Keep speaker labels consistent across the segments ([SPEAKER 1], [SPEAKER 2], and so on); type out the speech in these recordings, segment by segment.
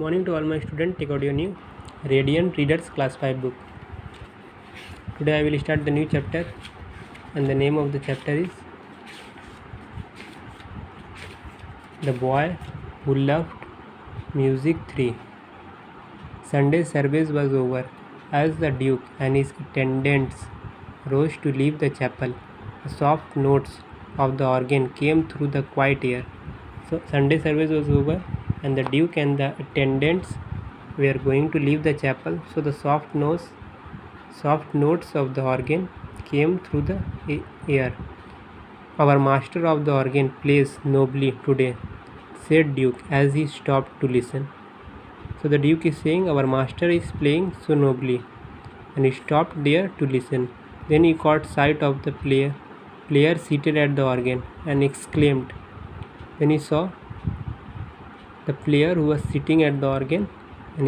[SPEAKER 1] morning to all my students. Take out your new Radiant Readers Class 5 book. Today I will start the new chapter, and the name of the chapter is The Boy Who Loved Music 3. Sunday service was over. As the Duke and his attendants rose to leave the chapel, the soft notes of the organ came through the quiet air. So Sunday service was over, and the Duke and the attendants were going to leave the chapel. So the soft notes of the organ came through the air. "Our master of the organ plays nobly today," said Duke as he stopped to listen. So the Duke is saying, "Our master is playing so nobly," and he stopped there to listen. Then he caught sight of the player seated at the organ and exclaimed. Then he saw the player who was sitting at the organ, and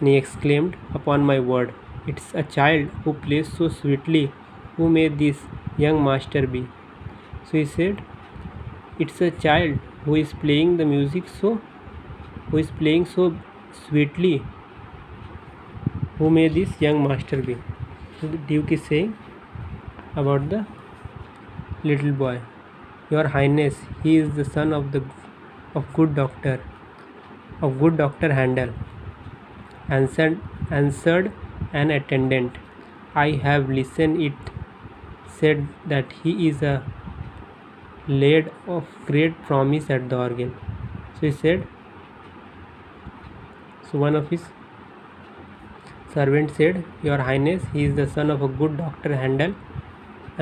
[SPEAKER 1] he exclaimed, "Upon my word, it's a child who plays so sweetly. Who may this young master be?" So he said, "It's a child who is playing the music so sweetly. Who may this young master be?" So the Duke is saying about the little boy, "Your Highness, he is the son of good Doctor Handel," answered an attendant. "I have listened it said that he is a lad of great promise at the organ." So he said, one of his servants said, "Your Highness, he is the son of a good Dr. Handel,"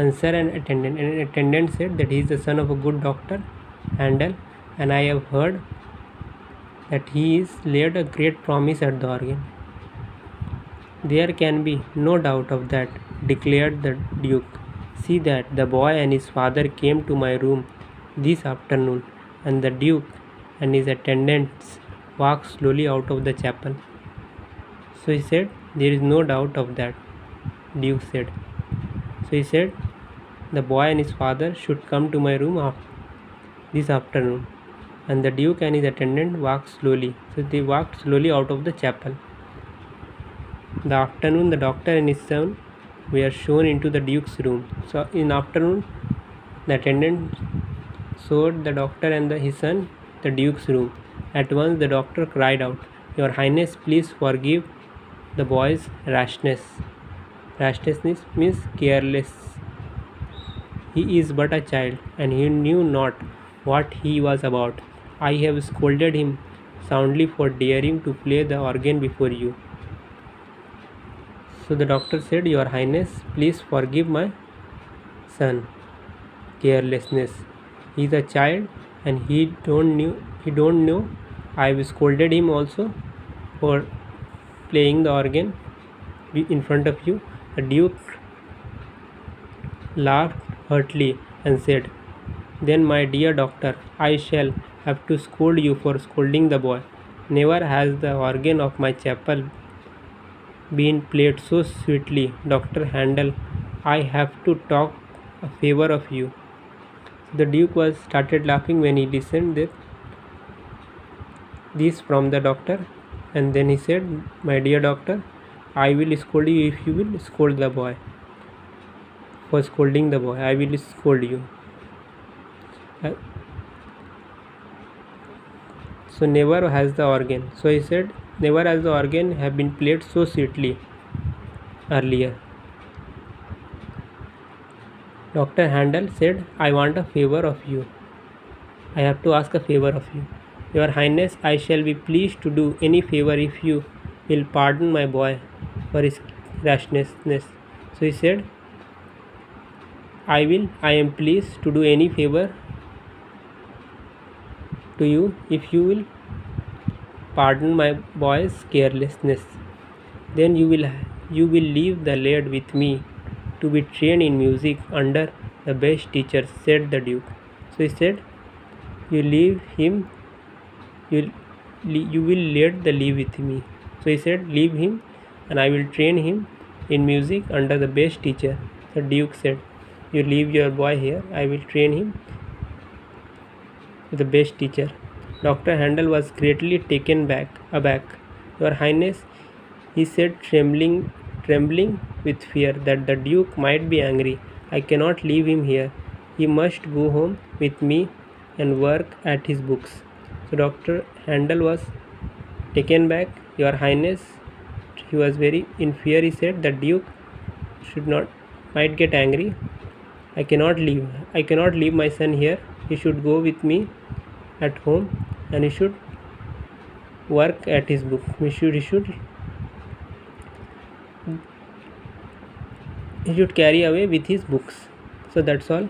[SPEAKER 1] answered an attendant. And an attendant said that he is the son of a good Dr. Handel, and I have heard that he is laid a great promise at the organ. "There can be no doubt of that," declared the Duke. "See that the boy and his father came to my room this afternoon," and the Duke and his attendants walked slowly out of the chapel. So he said, "There is no doubt of that," Duke said. So he said, "The boy and his father should come to my room this afternoon," and the Duke and his attendant walked slowly. So they walked slowly out of the chapel. The afternoon, the doctor and his son were shown into the Duke's room. So in afternoon, the attendant showed the doctor and his son the Duke's room. At once the doctor cried out, "Your Highness, please forgive the boy's rashness." Rashness means careless. "He is but a child, and he knew not what he was about. I have scolded him soundly for daring to play the organ before you." So the doctor said, "Your Highness, please forgive my son carelessness. He is a child, and he don't know. I have scolded him also for playing the organ in front of you." The Duke laughed heartily and said, "Then, my dear doctor, I shall have to scold you for scolding the boy. Never has the organ of my chapel been played so sweetly. Dr. Handel, I have to talk a favor of you." The Duke started laughing when he listened this from the doctor, and then he said, "My dear doctor, I will scold you if you will scold the boy. For scolding the boy, I will scold you." So never has the organ. So he said, "Never has the organ have been played so sweetly earlier." Dr. Handel said, "I want a favor of you. I have to ask a favor of you. Your Highness, I shall be pleased to do any favor if you will pardon my boy for his rashness." So he said, I am pleased to do any favor to you if you will pardon my boy's carelessness. Then you will leave the lad with me to be trained in music under the best teacher," said the Duke. So he said, "You will let the leave with me." So he said, "Leave him, and I will train him in music under the best teacher." The Duke said, "You leave your boy here. I will train him with the best teacher." Dr. Handel was greatly taken aback. Your Highness, he said, trembling with fear that the Duke might be angry. I cannot leave him here. He must go home with me and work at his books. So Dr. Handel was taken back. Your Highness, he was very in fear. He said the Duke might get angry. I cannot leave my son here. He should go with me at home and he should work at his book. He should carry away with his books. So that's all.